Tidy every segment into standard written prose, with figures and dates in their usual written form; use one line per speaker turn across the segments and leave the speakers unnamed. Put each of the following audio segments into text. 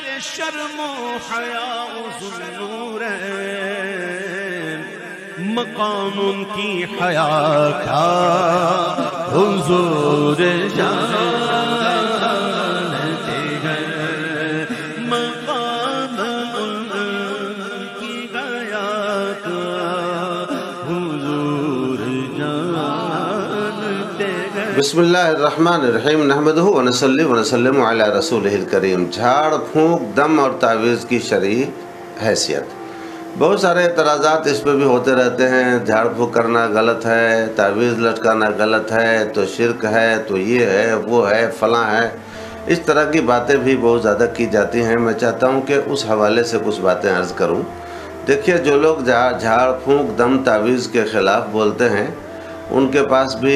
شرم و حیا ذوالنورین مقام ان کی حیا تھا حضور جانتے ہیں مقام ان کی حیا تھا حضور جانتے ہیں۔
بسم اللہ الرحمن الرحیم نحمدہ ونصلی ونسلم علی رسولہ الکریم۔ جھاڑ پھونک دم اور تعویذ کی شرعی حیثیت۔ بہت سارے اعتراضات اس پہ بھی ہوتے رہتے ہیں، جھاڑ پھونک کرنا غلط ہے، تعویذ لٹکانا غلط ہے، تو شرک ہے، تو یہ ہے وہ ہے فلاں ہے، اس طرح کی باتیں بھی بہت زیادہ کی جاتی ہیں۔ میں چاہتا ہوں کہ اس حوالے سے کچھ باتیں عرض کروں۔ دیکھیے، جو لوگ جھاڑ پھونک دم تعویذ کے خلاف بولتے ہیں ان کے پاس بھی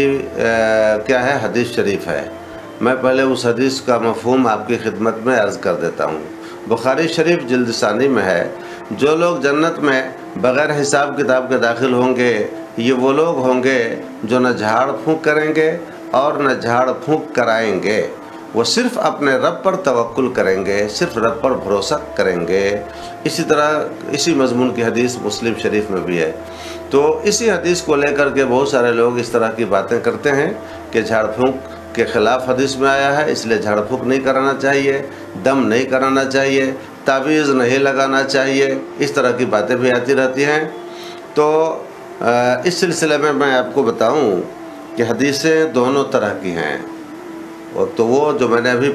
کیا ہے، حدیث شریف ہے۔ میں پہلے اس حدیث کا مفہوم آپ کی خدمت میں عرض کر دیتا ہوں۔ بخاری شریف جلد ثانی میں ہے، جو لوگ جنت میں بغیر حساب کتاب کے داخل ہوں گے یہ وہ لوگ ہوں گے جو نہ جھاڑ پھونک کریں گے اور نہ جھاڑ پھونک کرائیں گے، وہ صرف اپنے رب پر توکل کریں گے، صرف رب پر بھروسہ کریں گے۔ اسی طرح اسی مضمون کی حدیث مسلم شریف میں بھی ہے۔ تو اسی حدیث کو لے کر کے بہت سارے لوگ اس طرح کی باتیں کرتے ہیں کہ جھاڑ پھونک کے خلاف حدیث میں آیا ہے، اس لیے جھاڑ پھونک نہیں کرانا چاہیے، دم نہیں کرانا چاہیے، تعویذ نہیں لگانا چاہیے، اس طرح کی باتیں بھی آتی رہتی ہیں۔ تو اس سلسلے میں آپ کو بتاؤں کہ حدیثیں دونوں طرح کی ہیں، تو وہ جو میں نے ابھی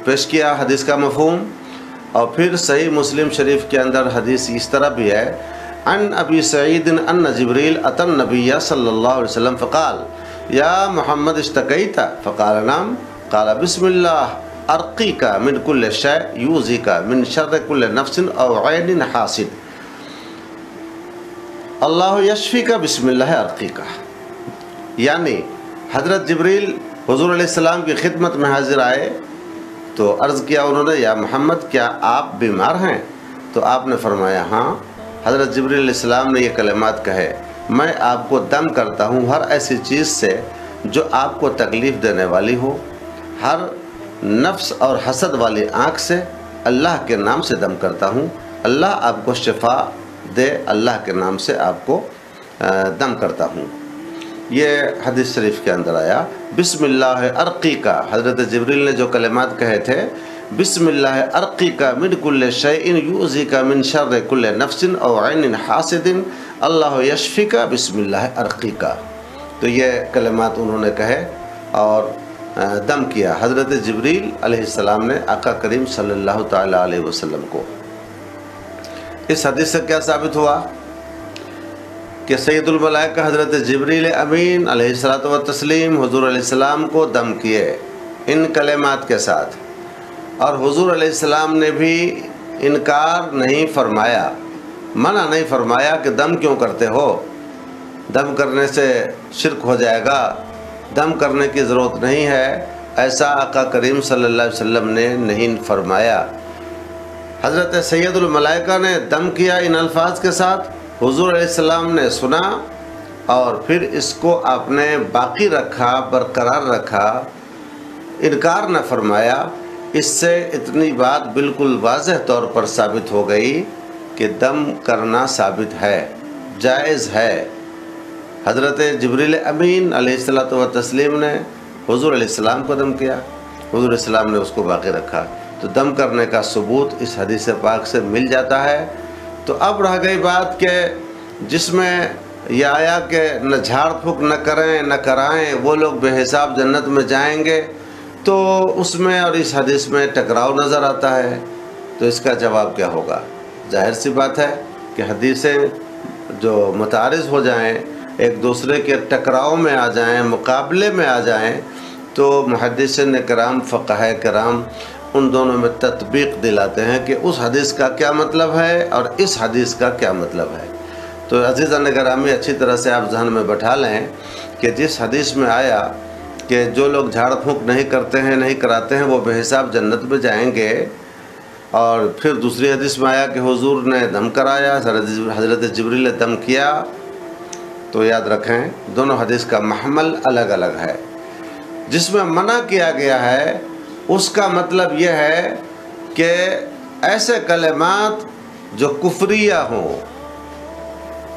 پیش کیا حدیث کا مفہوم، اور پھر صحیح مسلم شریف کے اندر حدیث اس طرح بھی ہے، ان ابی سعید ان جبریل اتى النبی صلی اللہ علیہ وسلم فقال یا محمد اشتکیت فقال نعم قال بسم اللہ ارقیک من کل شیء یؤذیک من شر کل نفس او عین حاسد اللہ یشفیک بسم اللہ ارقیک۔ یعنی حضرت جبریل حضور علیہ السلام کی خدمت میں حاضر آئے تو عرض کیا انہوں نے، یا محمد کیا آپ بیمار ہیں؟ تو آپ نے فرمایا ہاں۔ حضرت جبریل علیہ السلام نے یہ کلمات کہے، میں آپ کو دم کرتا ہوں ہر ایسی چیز سے جو آپ کو تکلیف دینے والی ہو، ہر نفس اور حسد والی آنکھ سے اللہ کے نام سے دم کرتا ہوں، اللہ آپ کو شفا دے، اللہ کے نام سے آپ کو دم کرتا ہوں۔ یہ حدیث شریف کے اندر آیا بسم اللہ ارقیک۔ حضرت جبریل نے جو کلمات کہے تھے، بسم اللہ ارقیک من کل شیء یؤذیک من شر کل نفس او عین حاسد اللہ یشفیک بسم اللہ ارقیک۔ تو یہ کلمات انہوں نے کہے اور دم کیا حضرت جبریل علیہ السلام نے آقا کریم صلی اللہ تعالی علیہ وسلم کو۔ اس حدیث سے کیا ثابت ہوا کہ سید الملائکہ حضرت جبریل امین علیہ الصلوۃ والتسلیم حضور علیہ السلام کو دم کیے ان کلمات کے ساتھ، اور حضور علیہ السلام نے بھی انکار نہیں فرمایا، منع نہیں فرمایا کہ دم کیوں کرتے ہو، دم کرنے سے شرک ہو جائے گا، دم کرنے کی ضرورت نہیں ہے، ایسا آقا کریم صلی اللہ علیہ وسلم نے نہیں فرمایا۔ حضرت سید الملائکہ نے دم کیا ان الفاظ کے ساتھ، حضور علیہ السلام نے سنا اور پھر اس کو آپ نے باقی رکھا، برقرار رکھا، انکار نہ فرمایا۔ اس سے اتنی بات بالکل واضح طور پر ثابت ہو گئی کہ دم کرنا ثابت ہے، جائز ہے۔ حضرت جبریل امین علیہ السلام نے حضور علیہ السلام کو دم کیا، حضور علیہ السلام نے اس کو باقی رکھا، تو دم کرنے کا ثبوت اس حدیث پاک سے مل جاتا ہے۔ تو اب رہ گئی بات کہ جس میں یہ آیا کہ نہ جھاڑ پھونک نہ کریں نہ کرائیں وہ لوگ بے حساب جنت میں جائیں گے، تو اس میں اور اس حدیث میں ٹکراؤ نظر آتا ہے۔ تو اس کا جواب کیا ہوگا؟ ظاہر سی بات ہے کہ حدیثیں جو متعارض ہو جائیں، ایک دوسرے کے ٹکراؤ میں آ جائیں، مقابلے میں آ جائیں، تو محدثین کرام، فقہاء کرام ان دونوں میں تطبیق دلاتے ہیں کہ اس حدیث کا کیا مطلب ہے اور اس حدیث کا کیا مطلب ہے۔ تو عزیزان گرامی، اچھی طرح سے آپ ذہن میں بٹھا لیں کہ جس حدیث میں آیا کہ جو لوگ جھاڑ پھونک نہیں کرتے ہیں، نہیں کراتے ہیں، وہ بے حساب جنت میں جائیں گے، اور پھر دوسری حدیث میں آیا کہ حضور نے دم کرایا، حضرت جبریل نے دم کیا، تو یاد رکھیں دونوں حدیث کا محمل الگ الگ ہے۔ جس میں منع کیا گیا ہے اس کا مطلب یہ ہے کہ ایسے کلمات جو کفریہ ہوں،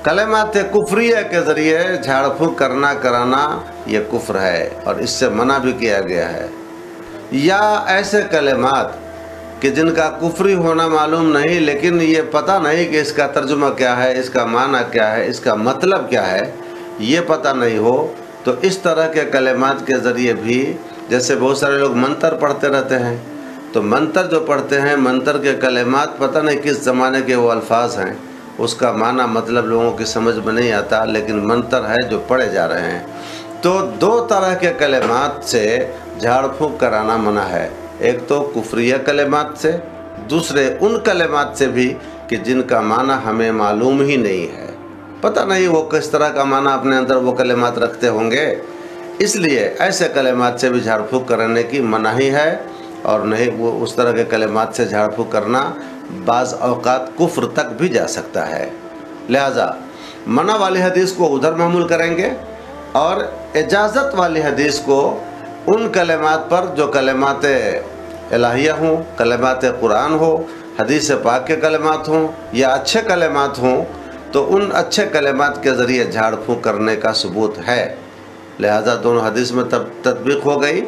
کلمات کفریہ کے ذریعے جھاڑ پھونک کرانا یہ کفر ہے اور اس سے منع بھی کیا گیا ہے، یا ایسے کلمات کہ جن کا کفری ہونا معلوم نہیں لیکن یہ پتہ نہیں کہ اس کا ترجمہ کیا ہے، اس کا معنی کیا ہے، اس کا مطلب کیا ہے، یہ پتہ نہیں ہو، تو اس طرح کے کلمات کے ذریعے بھی، جیسے بہت سارے لوگ منتر پڑھتے رہتے ہیں، تو منتر جو پڑھتے ہیں، منتر کے کلمات پتہ نہیں کس زمانے کے وہ الفاظ ہیں، اس کا معنی مطلب لوگوں کی سمجھ میں نہیں آتا، لیکن منتر ہے جو پڑھے جا رہے ہیں۔ تو دو طرح کے کلمات سے جھاڑ پھونک کرانا منع ہے، ایک تو کفریہ کلمات سے، دوسرے ان کلمات سے بھی کہ جن کا معنی ہمیں معلوم ہی نہیں ہے، پتہ نہیں وہ کس طرح کا معنی اپنے اندر وہ کلمات رکھتے ہوں گے، اس لیے ایسے کلمات سے بھی جھاڑ پھونک کرنے کی مناہی ہے، اور نہیں وہ اس طرح کے کلمات سے جھاڑ پھونک کرنا بعض اوقات کفر تک بھی جا سکتا ہے۔ لہذا منع والی حدیث کو ادھر محمول کریں گے اور اجازت والی حدیث کو ان کلمات پر جو کلمات الہیہ ہوں، کلمات قرآن ہو، حدیث پاک کے کلمات ہوں یا اچھے کلمات ہوں، تو ان اچھے کلمات کے ذریعے جھاڑ پھونک کرنے کا ثبوت ہے۔ لہذا دونوں حدیث میں تطبیق ہو گئی۔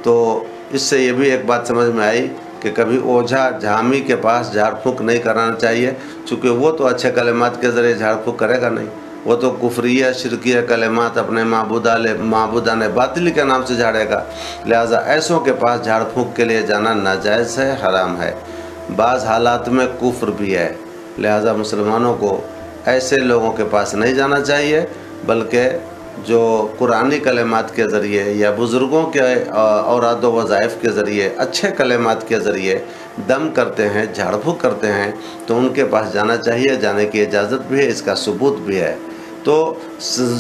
تو اس سے یہ بھی ایک بات سمجھ میں آئی کہ کبھی اوجھا جھامی کے پاس جھاڑ پھونک نہیں کرانا چاہیے، چونکہ وہ تو اچھے کلمات کے ذریعے جھاڑ پھونک کرے گا نہیں، وہ تو کفریہ شرکیہ کلمات اپنے معبودان باطل کے نام سے جھاڑے گا۔ لہذا ایسوں کے پاس جھاڑ پھونک کے لیے جانا ناجائز ہے، حرام ہے، بعض حالات میں کفر بھی ہے۔ لہذا مسلمانوں کو ایسے لوگوں کے پاس نہیں جانا چاہیے، بلکہ جو قرآنی کلمات کے ذریعے یا بزرگوں کے اوراد و وظائف کے ذریعے، اچھے کلمات کے ذریعے دم کرتے ہیں، جھاڑ پھونک کرتے ہیں، تو ان کے پاس جانا چاہیے، جانے کی اجازت بھی ہے، اس کا ثبوت بھی ہے۔ تو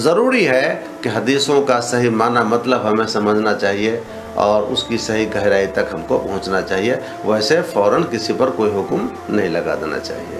ضروری ہے کہ حدیثوں کا صحیح معنی مطلب ہمیں سمجھنا چاہیے اور اس کی صحیح گہرائی تک ہم کو پہنچنا چاہیے، ویسے فوراً کسی پر کوئی حکم نہیں لگا دینا چاہیے۔